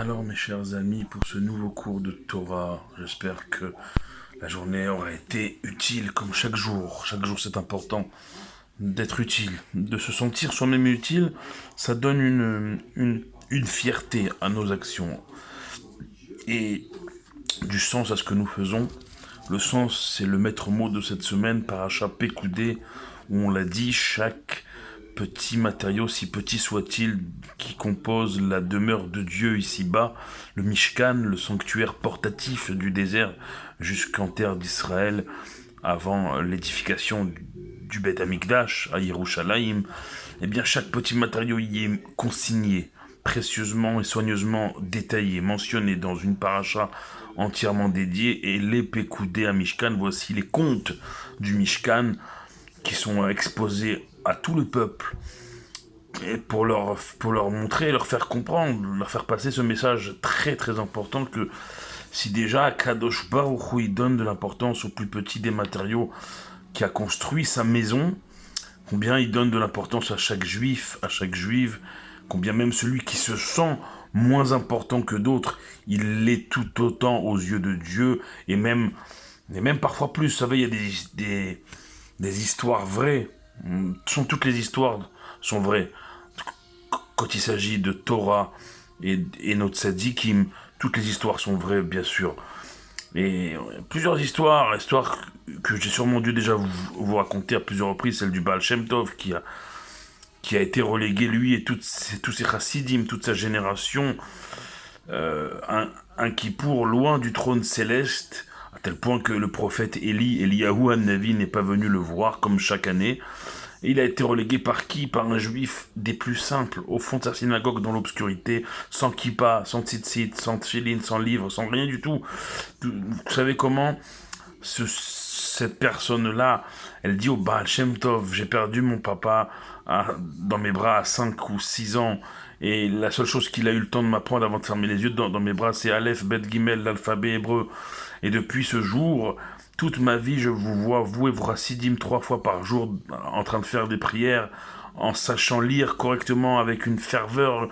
Alors mes chers amis, pour ce nouveau cours de Torah, j'espère que la journée aura été utile comme chaque jour. Chaque jour c'est important d'être utile, de se sentir soi-même utile. Ça donne une fierté à nos actions et du sens à ce que nous faisons. Le sens, c'est le maître mot de cette semaine, Paracha Pekoudé, où on l'a dit, chaque petit matériau, si petit soit-il, qui compose la demeure de Dieu ici-bas, le Mishkan, le sanctuaire portatif du désert jusqu'en terre d'Israël, avant l'édification du Beth Amikdash à Yerushalayim, eh bien chaque petit matériau y est consigné, précieusement et soigneusement détaillé, mentionné dans une paracha entièrement dédiée, et les Pekoudé à Mishkan, voici les contes du Mishkan qui sont exposés à tout le peuple, et pour leur montrer, leur faire comprendre, leur faire passer ce message très très important que si déjà Kadosh Baruch Hu il donne de l'importance au plus petit des matériaux qui a construit sa maison, combien il donne de l'importance à chaque juif, à chaque juive, combien même celui qui se sent moins important que d'autres, il l'est tout autant aux yeux de Dieu, et même parfois plus. Vous savez, il y a des histoires vraies. Toutes les histoires sont vraies. Quand il s'agit de Torah et notre tzadikim, toutes les histoires sont vraies, bien sûr. Et plusieurs histoires que j'ai sûrement dû déjà vous raconter à plusieurs reprises, celle du Baal Shem Tov qui a été relégué, lui et tous ses chassidim, toute sa génération, un Kippour loin du trône céleste, à tel point que le prophète Eliyahu Hanavi n'est pas venu le voir comme chaque année. Et il a été relégué par qui? Par un juif des plus simples, au fond de sa synagogue dans l'obscurité, sans kippa, sans tzitzit, sans tfilin, sans livre, sans rien du tout. Vous savez comment cette personne-là, elle dit au Baal Shem Tov, j'ai perdu mon papa dans mes bras à 5 ou 6 ans, et la seule chose qu'il a eu le temps de m'apprendre avant de fermer les yeux dans mes bras, c'est Aleph, Bet, Gimel, l'alphabet hébreu. Et depuis ce jour, toute ma vie, je vous vois, vous et vos chassidim, 3 fois par jour, en train de faire des prières, en sachant lire correctement, avec une ferveur,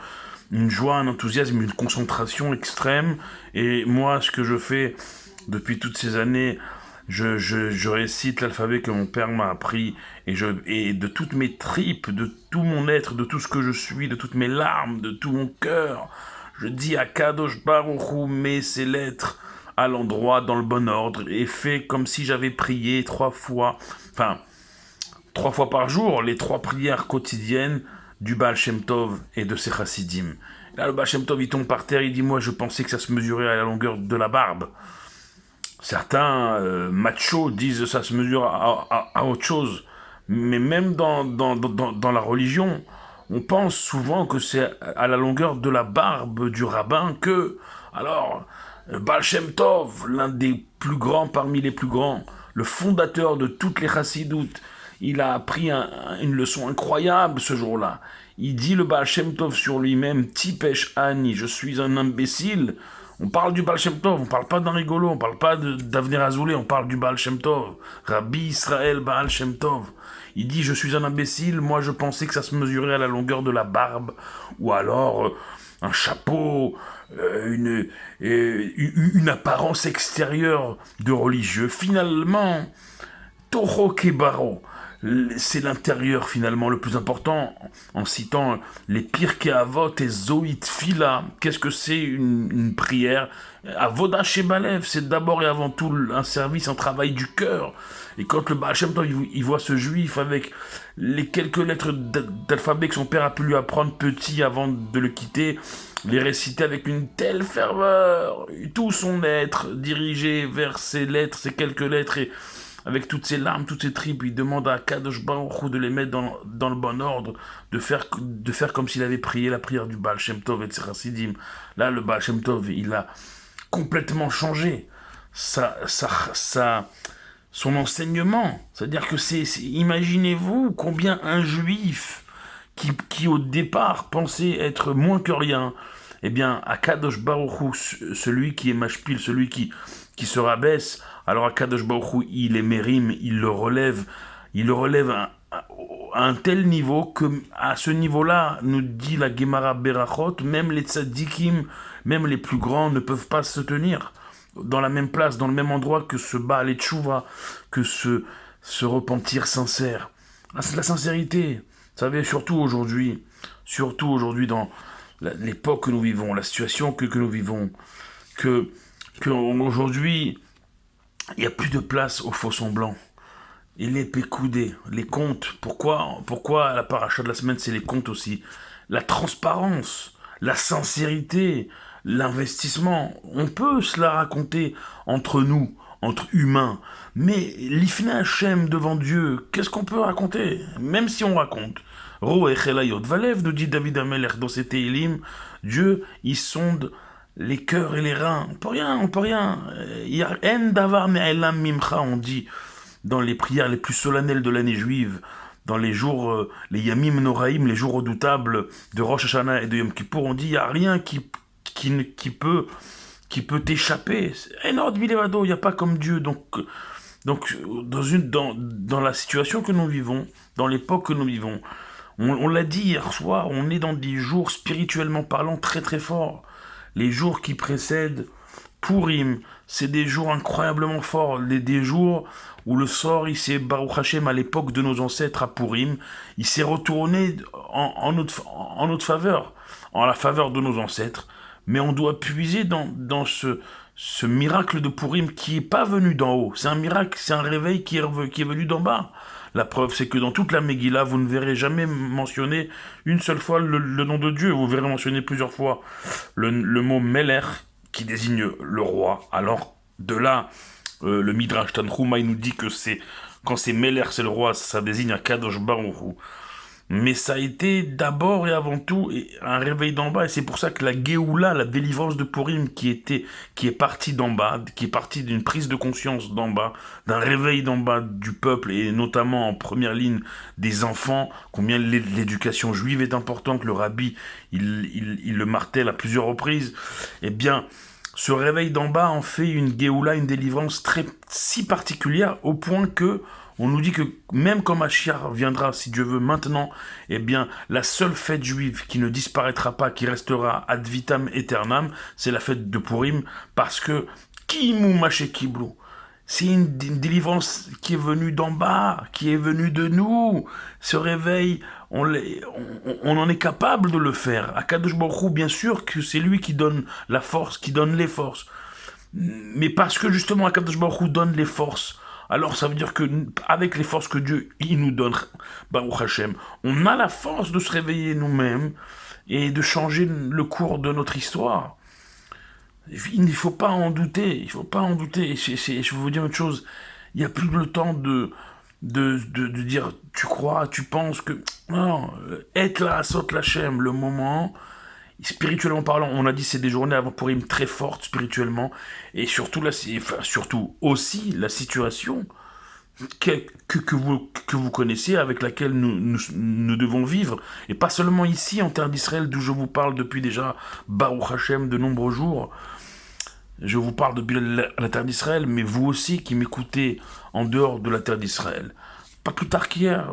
une joie, un enthousiasme, une concentration extrême. Et moi, ce que je fais depuis toutes ces années, je récite l'alphabet que mon père m'a appris, et de toutes mes tripes, de tout mon être, de tout ce que je suis, de toutes mes larmes, de tout mon cœur, je dis à Kadosh Baruch Hu, mets ces lettres à l'endroit, dans le bon ordre, et fais comme si j'avais prié 3 fois, 3 fois par jour, les 3 prières quotidiennes du Baal Shem Tov et de ses chassidim. Là, le Baal Shem Tov, il tombe par terre, il dit, moi, je pensais que ça se mesurait à la longueur de la barbe. Certains machos disent ça se mesure à autre chose. Mais même dans la religion, on pense souvent que c'est à la longueur de la barbe du rabbin que... Alors, Baal Shem Tov, l'un des plus grands parmi les plus grands, le fondateur de toutes les chassidoutes, il a appris une leçon incroyable ce jour-là. Il dit le Baal Shem Tov sur lui-même, Tipesh Ani, je suis un imbécile. On parle du Baal Shem Tov, on parle pas d'un rigolo, on parle pas d'Avner Azoulay, on parle du Baal Shem Tov. Rabbi Israël Baal Shem Tov. Il dit, je suis un imbécile, moi je pensais que ça se mesurait à la longueur de la barbe, ou alors un chapeau, une apparence extérieure de religieux. Finalement, Toho Kebaro, c'est l'intérieur finalement le plus important, en citant les Pirkei Avot et Zoït Fila. Qu'est-ce que c'est une prière? Avoda Shebalev, c'est d'abord et avant tout un service, un travail du cœur. Et quand le Baal Shem Tov, il voit ce juif avec les quelques lettres d'alphabet que son père a pu lui apprendre petit avant de le quitter, les réciter avec une telle ferveur, tout son être dirigé vers ces lettres, ces quelques lettres, et avec toutes ses larmes, toutes ses tripes, il demande à Kadosh Baruch Hu de les mettre dans le bon ordre, de faire comme s'il avait prié la prière du Baal Shem Tov et de ses chassidim. Là, le Baal Shem Tov, il a complètement changé son enseignement. C'est-à-dire que imaginez-vous combien un juif qui au départ pensait être moins que rien, eh bien, à Kadosh Baruch Hu, celui qui est mashpil, celui qui se rabaisse, alors à Kadosh Baruch Hu, il est mérim, il le relève à un tel niveau que, à ce niveau-là, nous dit la Gemara Berachot, même les tzadikim, même les plus grands ne peuvent pas se tenir dans la même place, dans le même endroit que ce Baal et Tchouva, que ce repentir sincère. Ah, c'est de la sincérité. Vous savez, surtout aujourd'hui dans l'époque que nous vivons, la situation que nous vivons, que aujourd'hui, il n'y a plus de place aux faux semblants. Et les pécoudés, les comptes. Pourquoi la paracha de la semaine, c'est les comptes aussi? La transparence, la sincérité, l'investissement. On peut se la raconter entre nous, entre humains. Mais l'ifna Hachem devant Dieu, qu'est-ce qu'on peut raconter? Même si on raconte. Ro Echelayot Valev, nous dit David Amelech dans ses Teilim, Dieu, il sonde les cœurs et les reins. On peut rien. Il y a en davar me'elam mimcha, on dit dans les prières les plus solennelles de l'année juive, dans les jours, les Yamim Noraïm, les jours redoutables de Rosh Hashanah et de Yom Kippour, on dit il n'y a rien qui peut t'échapper. Enord Vilevado, il n'y a pas comme Dieu. Donc dans la situation que nous vivons, dans l'époque que nous vivons, on l'a dit hier soir, on est dans des jours spirituellement parlant très très forts. Les jours qui précèdent Purim, c'est des jours incroyablement forts, des jours où le sort, il s'est, Baruch Hashem, à l'époque de nos ancêtres à Purim, il s'est retourné en notre faveur, en la faveur de nos ancêtres, mais on doit puiser dans ce miracle de Purim qui n'est pas venu d'en haut, c'est un miracle, c'est un réveil qui est venu d'en bas. La preuve, c'est que dans toute la Megillah, vous ne verrez jamais mentionner une seule fois le nom de Dieu, vous verrez mentionner plusieurs fois le mot Melech, qui désigne le roi. Alors, de là, le Midrash Tanchuma, il nous dit que quand c'est Melech, c'est le roi, ça désigne un Kadosh Baruch Hu. Mais ça a été d'abord et avant tout un réveil d'en bas, et c'est pour ça que la Géoula, la délivrance de Purim, qui est partie d'en bas, qui est partie d'une prise de conscience d'en bas, d'un réveil d'en bas du peuple, et notamment en première ligne des enfants, combien l'éducation juive est importante, le rabbi, il le martèle à plusieurs reprises, eh bien, ce réveil d'en bas en fait une Géoula, une délivrance si particulière, au point que on nous dit que même quand Mashiach viendra, si Dieu veut, maintenant, eh bien, la seule fête juive qui ne disparaîtra pas, qui restera ad vitam aeternam, c'est la fête de Purim, parce que Kimu Mashekiblu, c'est une délivrance qui est venue d'en bas, qui est venue de nous. Ce réveil, on en est capable de le faire. Akadosh Baruch Hu, bien sûr que c'est lui qui donne la force, qui donne les forces. Mais parce que justement Akadosh Baruch Hu donne les forces, alors ça veut dire que avec les forces que Dieu il nous donne, Baruch Hashem, on a la force de se réveiller nous-mêmes et de changer le cours de notre histoire. Il ne faut pas en douter, il ne faut pas en douter. Je vais vous dire une chose, il n'y a plus le temps de dire tu crois, tu penses que... Non, être là, saute l'Hachem, le moment... Spirituellement parlant, on a dit c'est des journées avant Purim très fortes spirituellement, et surtout surtout aussi la situation que vous connaissez, avec laquelle nous devons vivre, et pas seulement ici en terre d'Israël, d'où je vous parle depuis déjà Baruch Hashem de nombreux jours. Je vous parle depuis la terre d'Israël, mais vous aussi qui m'écoutez en dehors de la terre d'Israël. Pas plus tard qu'hier,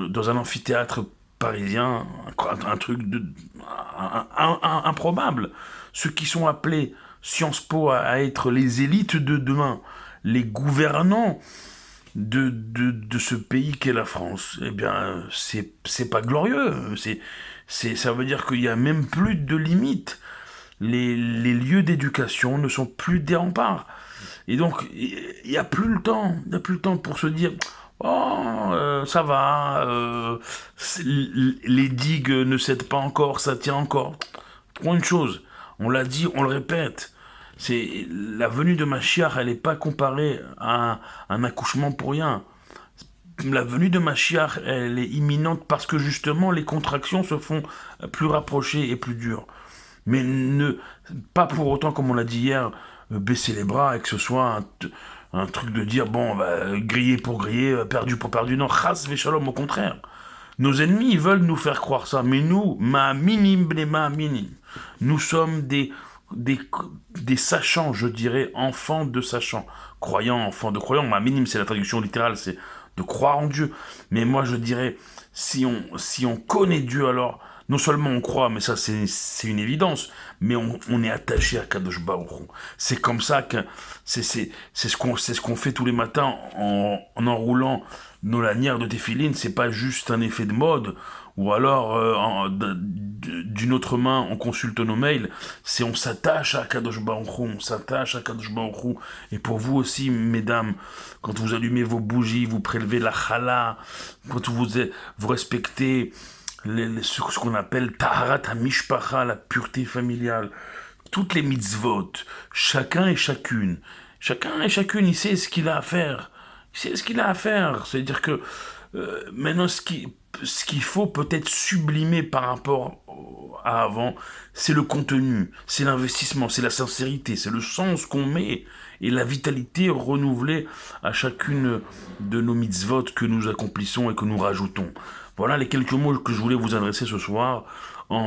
dans un amphithéâtre parisien, un truc improbable. Ceux qui sont appelés Sciences Po à être les élites de demain, les gouvernants de ce pays qu'est la France, eh bien, c'est pas glorieux. Ça veut dire qu'il n'y a même plus de limites. Les lieux d'éducation ne sont plus des remparts. Et donc, il n'y a plus le temps. Il n'y a plus le temps pour se dire... ça va, les digues ne cèdent pas encore, ça tient encore. Pour une chose, on l'a dit, on le répète, c'est la venue de Mashiach, elle n'est pas comparée à un accouchement pour rien. La venue de Mashiach, elle est imminente parce que justement les contractions se font plus rapprochées et plus dures. Mais pas pour autant, comme on l'a dit hier, baisser les bras et que ce soit un truc de dire, bon, griller pour griller, perdu pour perdu. Non, chas v'shalom, au contraire. Nos ennemis, ils veulent nous faire croire ça. Mais nous, ma'aminim bne ma'aminim, nous sommes des sachants, je dirais, enfants de sachants. Croyants, enfants de croyants. Ma'aminim, c'est la traduction littérale, c'est de croire en Dieu. Mais moi, je dirais, si on connaît Dieu, alors, non seulement on croit, mais ça, c'est une évidence, mais on est attaché à Kadosh Baruch Hu. C'est comme ça que, c'est ce qu'on fait tous les matins en enroulant nos lanières de téfiline. C'est pas juste un effet de mode, ou alors, d'une autre main, on consulte nos mails. C'est on s'attache à Kadosh Baruch Hu, on s'attache à Kadosh Baruch Hu. Et pour vous aussi, mesdames, quand vous allumez vos bougies, vous prélevez la challah, quand vous respectez ce qu'on appelle Taharat HaMishpacha, la pureté familiale, toutes les mitzvot, chacun et chacune, il sait ce qu'il a à faire. Il sait ce qu'il a à faire. C'est-à-dire que maintenant, ce qu'il faut peut-être sublimer par rapport à avant, c'est le contenu, c'est l'investissement, c'est la sincérité, c'est le sens qu'on met et la vitalité renouvelée à chacune de nos mitzvot que nous accomplissons et que nous rajoutons. Voilà les quelques mots que je voulais vous adresser ce soir,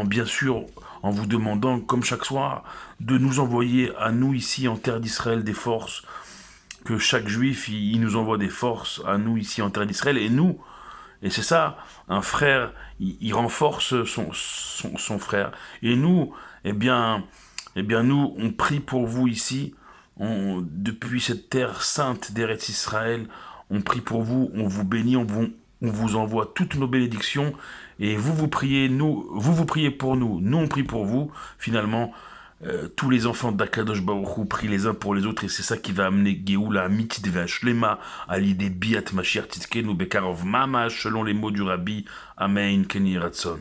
bien sûr en vous demandant, comme chaque soir, de nous envoyer à nous ici en terre d'Israël des forces, que chaque juif, il nous envoie des forces à nous ici en terre d'Israël, et nous, et c'est ça, un frère, il renforce son frère. Et nous, nous, on prie pour vous ici, depuis cette terre sainte d'Eretz Israël, on prie pour vous, on vous bénit, on vous envoie toutes nos bénédictions, et vous priez, vous priez pour nous, nous on prie pour vous, finalement, tous les enfants d'Akadosh Baruch Hu prient les uns pour les autres, et c'est ça qui va amener Géoula Amitit Shlema à l'idée Biat Mashiach Tzidkenu Bekarov Mamash, selon les mots du Rabbi. Amen, Kenny Ratson.